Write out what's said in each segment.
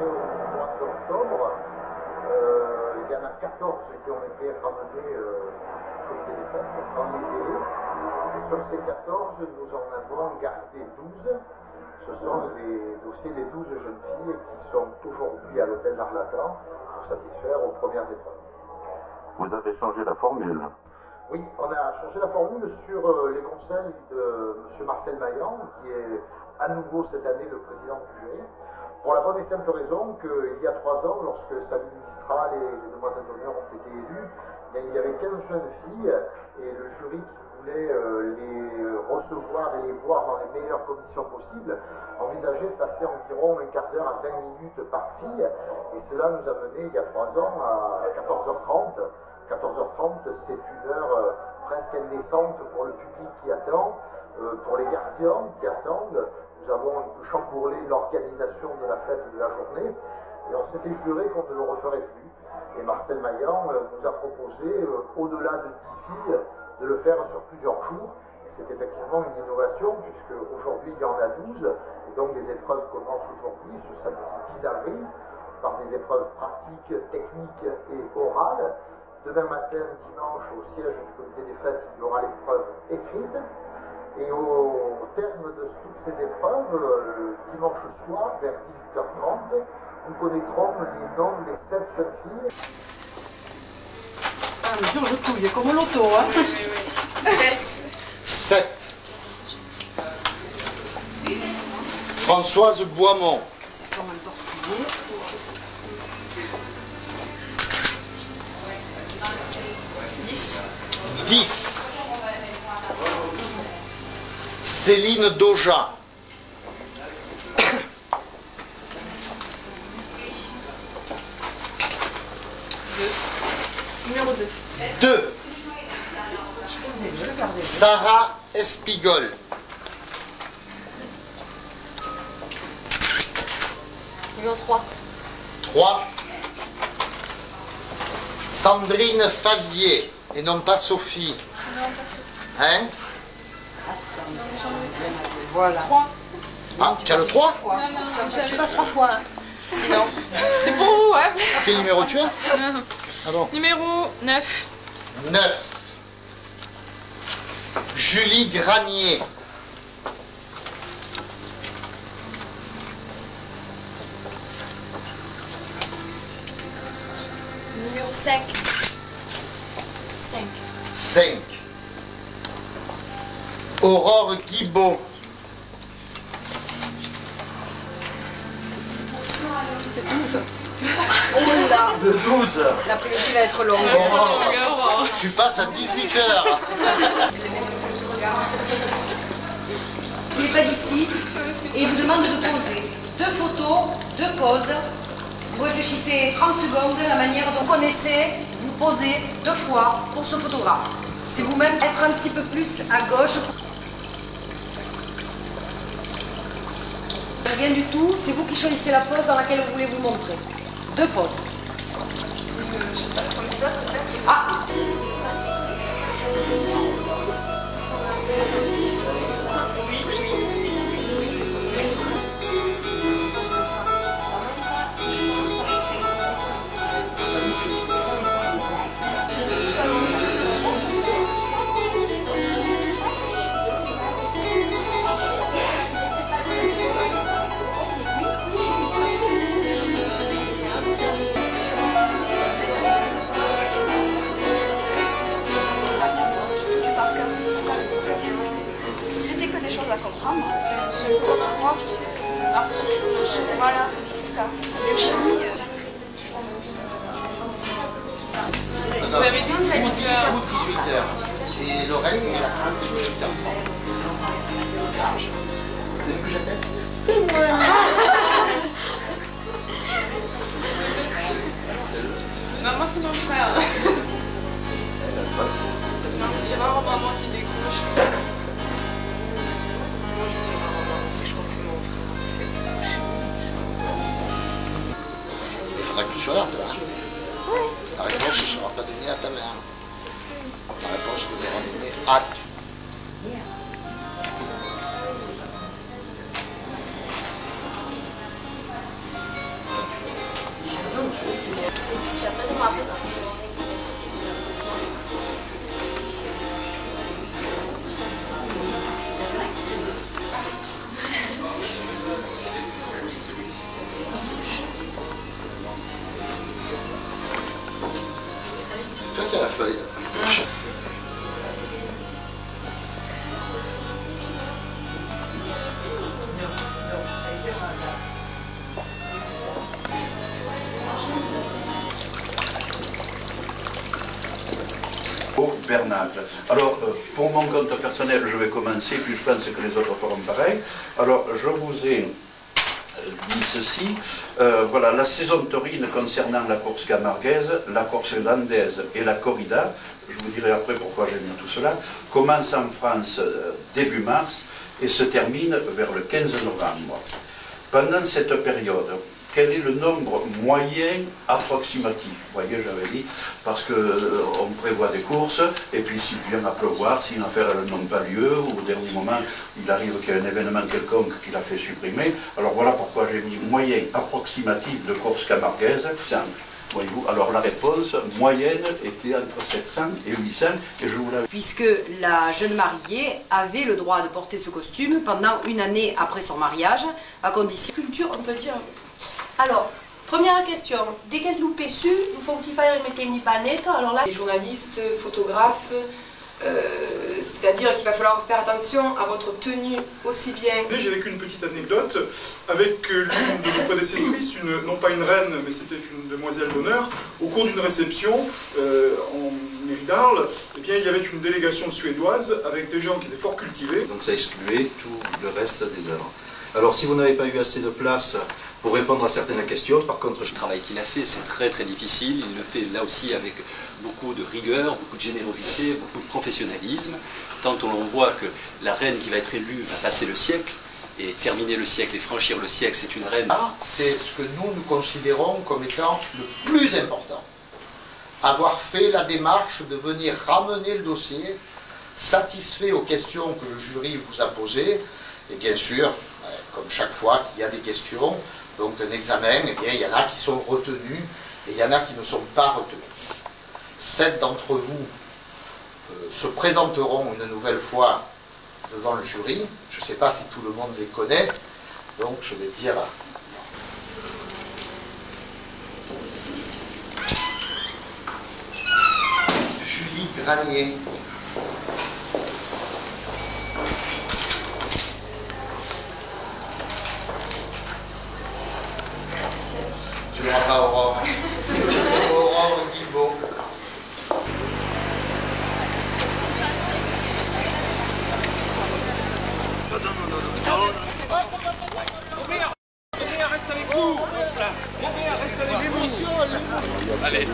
au mois d'octobre. Il y en a 14 qui ont été ramenés au comité des fêtes pour prendre les délais. Et sur ces 14, nous en avons gardé 12. Ce sont les dossiers des 12 jeunes filles qui sont aujourd'hui à l'hôtel d'Arlatan pour satisfaire aux premières épreuves. Vous avez changé la formule. Oui, on a changé la formule sur les conseils de M. Marcel Maillan, qui est à nouveau cette année le président du jury, pour la bonne et simple raison qu'il y a 3 ans, lorsque Sabine Mistral et les demoiselles d'honneur ont été élues, il y avait 15 jeunes filles et le jury qui voulait les recevoir et les voir dans les meilleures conditions possibles envisageait de passer environ un quart d'heure à 20 minutes par fille, et cela nous a mené il y a 3 ans à 14h30. 14h30, c'est une heure presque indécente pour le public qui attend, pour les gardiens qui attendent. Nous avons un peu chambourlé l'organisation de la fête de la journée et on s'était juré qu'on ne le referait plus. Et Marcel Maillan nous a proposé, au-delà de 10 filles, de le faire sur plusieurs jours. C'est effectivement une innovation puisque aujourd'hui il y en a 12 et donc les épreuves commencent aujourd'hui, ce samedi 10 avril, par des épreuves pratiques, techniques et orales. Demain matin, dimanche, au siège du comité des fêtes, il y aura l'épreuve écrite. Et au terme de toutes ces épreuves, le dimanche soir, vers 18h30, nous connaîtrons les noms des 7 jeunes filles. Ah, mesure, je touille, comme au loto, hein. 7. Françoise Boismont. Ils se sont entortillés. 10. Céline Doja. 2. Sarah Espigol. 3. Sandrine Favier, et non pas Sophie. Hein? Voilà. Ah, tu as le 3? Tu passes 3 fois, hein. Sinon. C'est pour vous, ouais. Quel numéro tu as? Ah bon. Numéro 9. 9. Julie Granier. 5. 5. Aurore Guibault. 12. Le 12. L'après-midi va être long. Aurore, tu passes à 18h. Il n'est pas d'ici et il vous demande de poser 2 photos, 2 poses. Vous réfléchissez 30 secondes de la manière dont vous connaissez, vous posez 2 fois pour ce photographe. C'est vous-même être un petit peu plus à gauche. Rien du tout, c'est vous qui choisissez la pose dans laquelle vous voulez vous montrer. 2 poses. Ah. C'était que des choses à comprendre. Je peux voir, je sais, article, voilà, c'est ça. Le chimie. Vous avez dit 18h. 18h. Et le reste, il est à 18h30. Large. C'est le que j'appelle? Non, moi c'est mon frère. Non, c'est vraiment maman qui décroche. Il faudra que tu sois là, toi. Oui. La réponse ne sera pas donnée à ta mère. La réponse sera donnée à tu. Cénacle. Alors, pour mon compte personnel, je vais commencer, puis je pense que les autres feront pareil. Alors, je vous ai dit ceci. Voilà, la saison taurine concernant la course camarguaise, la course landaise et la corrida, je vous dirai après pourquoi j'ai mis tout cela, commence en France début mars et se termine vers le 15 novembre. Pendant cette période, quel est le nombre moyen approximatif? Vous voyez, j'avais dit, parce qu'on prévoit des courses, et puis s'il vient à pleuvoir, si une affaire n'ont pas lieu, ou au dernier moment, il arrive qu'il y a un événement quelconque qui l'a fait supprimer. Alors voilà pourquoi j'ai mis moyen approximatif de course camarguaise, 100. Voyez-vous, alors la réponse moyenne était entre 700 et 800, et je vous l'avais... Puisque la jeune mariée avait le droit de porter ce costume pendant une année après son mariage, à condition... Culture, on peut dire. Alors, première question, dès que vous loupez su, il faut qu'il faille remettre une panette. Alors là, les journalistes, photographes, c'est-à-dire qu'il va falloir faire attention à votre tenue aussi bien. J'ai vécu une petite anecdote avec l'une de mes prédécessrices, non pas une reine, mais c'était une demoiselle d'honneur. Au cours d'une réception en mairie d'Arles, eh bien, il y avait une délégation suédoise avec des gens qui étaient fort cultivés. Donc ça excluait tout le reste des œuvres. Alors si vous n'avez pas eu assez de place pour répondre à certaines questions, par contre... Le travail qu'il a fait, c'est très très difficile. Il le fait là aussi avec beaucoup de rigueur, beaucoup de générosité, beaucoup de professionnalisme. Tant on voit que la reine qui va être élue va passer le siècle, et terminer le siècle et franchir le siècle, c'est une reine. C'est ce que nous considérons comme étant le plus important. Avoir fait la démarche de venir ramener le dossier, satisfait aux questions que le jury vous a posées, et bien sûr, comme chaque fois qu'il y a des questions, donc un examen, eh bien, il y en a qui sont retenus et il y en a qui ne sont pas retenus. 7 d'entre vous se présenteront une nouvelle fois devant le jury. Je ne sais pas si tout le monde les connaît, donc je vais dire... Julie Granier. Tu n'auras pas Aurore. Aurore Guilbault. Reste avec nous. Reste avec nous. Allez.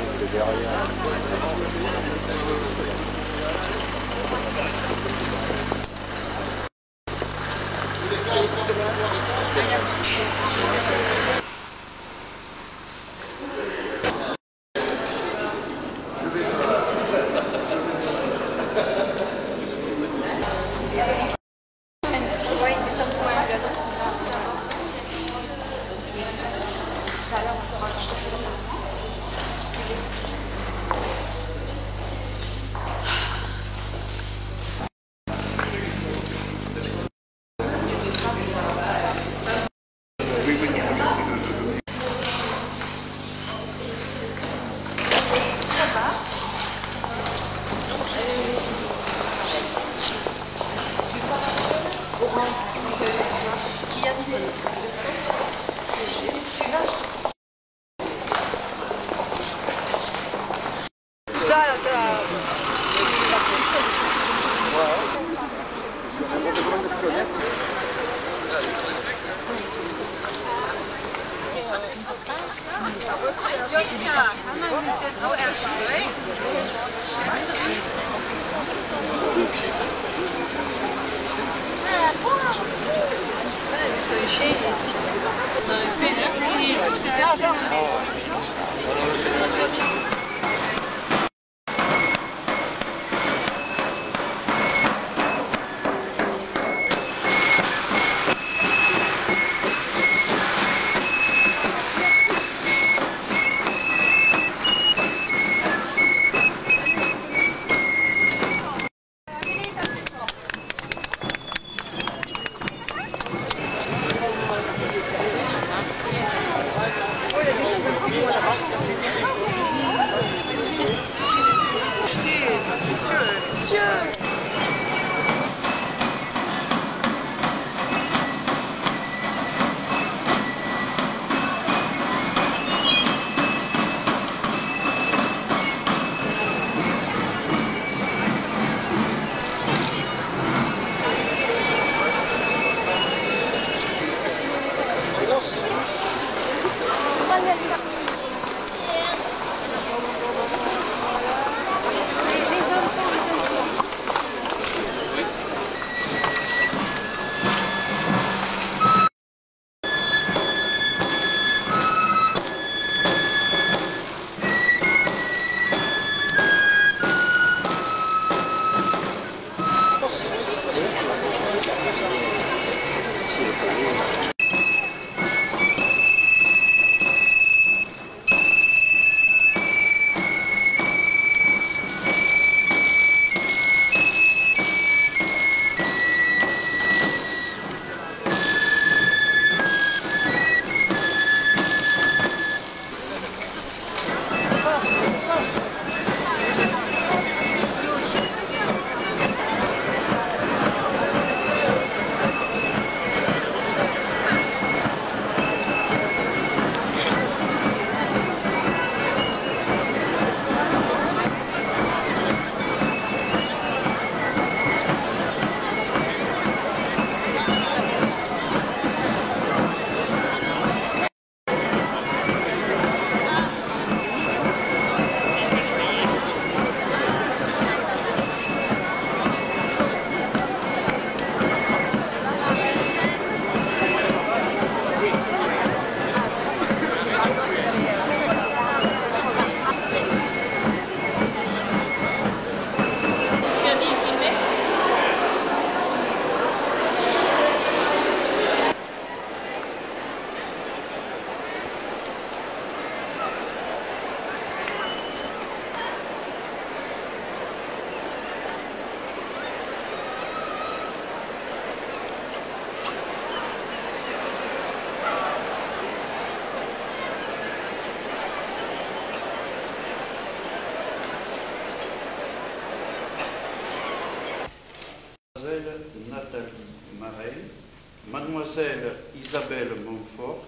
Mademoiselle Isabelle Montfort,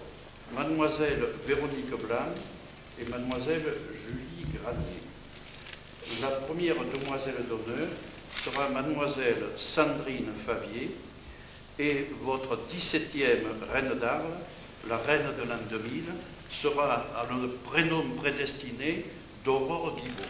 Mademoiselle Véronique Blanc et Mademoiselle Julie Granier. La première demoiselle d'honneur sera Mademoiselle Sandrine Favier et votre 17e reine d'Arles, la reine de l'an 2000, sera à le prénom prédestiné d'Aurore Guibault.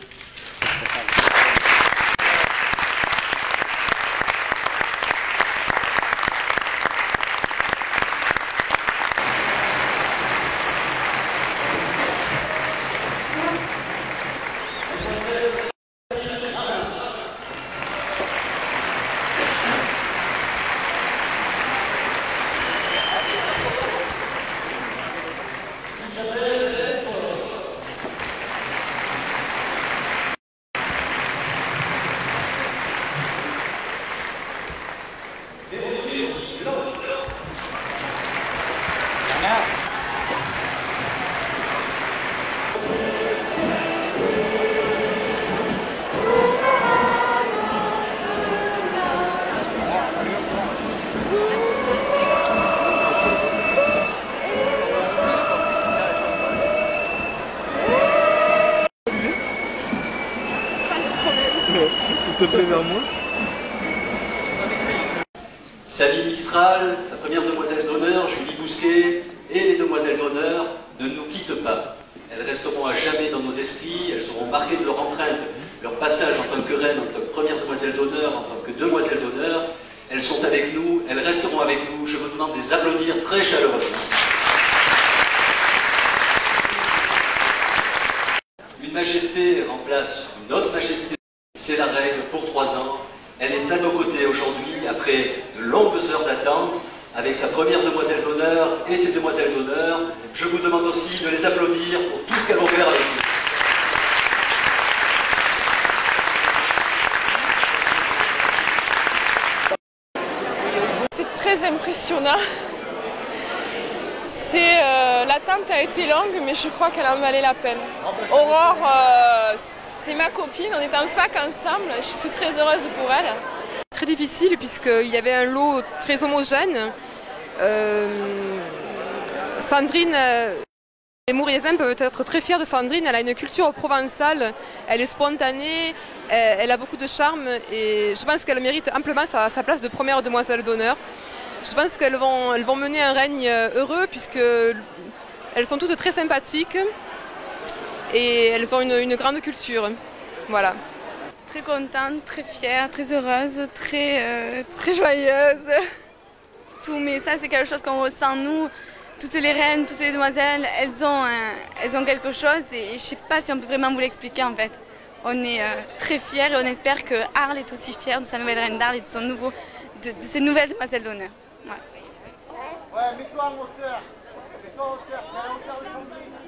S'il te plaît, vers moi. Sabine Mistral, sa première demoiselle d'honneur, Julie Bousquet, et les demoiselles d'honneur ne nous quittent pas. Elles resteront à jamais dans nos esprits, elles seront marquées de leur empreinte, leur passage en tant que reine, en tant que première demoiselle d'honneur, en tant que demoiselle d'honneur. Elles sont avec nous, elles resteront avec nous. Je vous demande de les applaudir très chaleureusement. Une majesté remplace une autre majesté. C'est la règle pour 3 ans. Elle est à nos côtés aujourd'hui, après de longues heures d'attente, avec sa première demoiselle d'honneur et ses demoiselles d'honneur. Je vous demande aussi de les applaudir pour tout ce qu'elles vont faire avec nous. C'est très impressionnant. L'attente a été longue, mais je crois qu'elle en valait la peine. Aurore, c'est ma copine, on est en fac ensemble, je suis très heureuse pour elle. Très difficile puisqu'il y avait un lot très homogène. Sandrine, les Mouriezins peuvent être très fiers de Sandrine, elle a une culture provençale, elle est spontanée, elle a beaucoup de charme et je pense qu'elle mérite amplement sa place de première demoiselle d'honneur. Je pense qu'elles vont mener un règne heureux puisqu'elles sont toutes très sympathiques et elles ont une grande culture. Voilà. Très contente, très fière, très heureuse, très joyeuse. Tout, mais ça c'est quelque chose qu'on ressent nous. Toutes les reines, toutes les demoiselles, elles ont quelque chose et je ne sais pas si on peut vraiment vous l'expliquer en fait. On est très fiers et on espère que Arles est aussi fière de sa nouvelle reine d'Arles et de ses nouvelles demoiselles d'honneur. Voilà. Ouais, mets-toi en hauteur. Mets-toi en hauteur, tiens, en hauteur de son lit.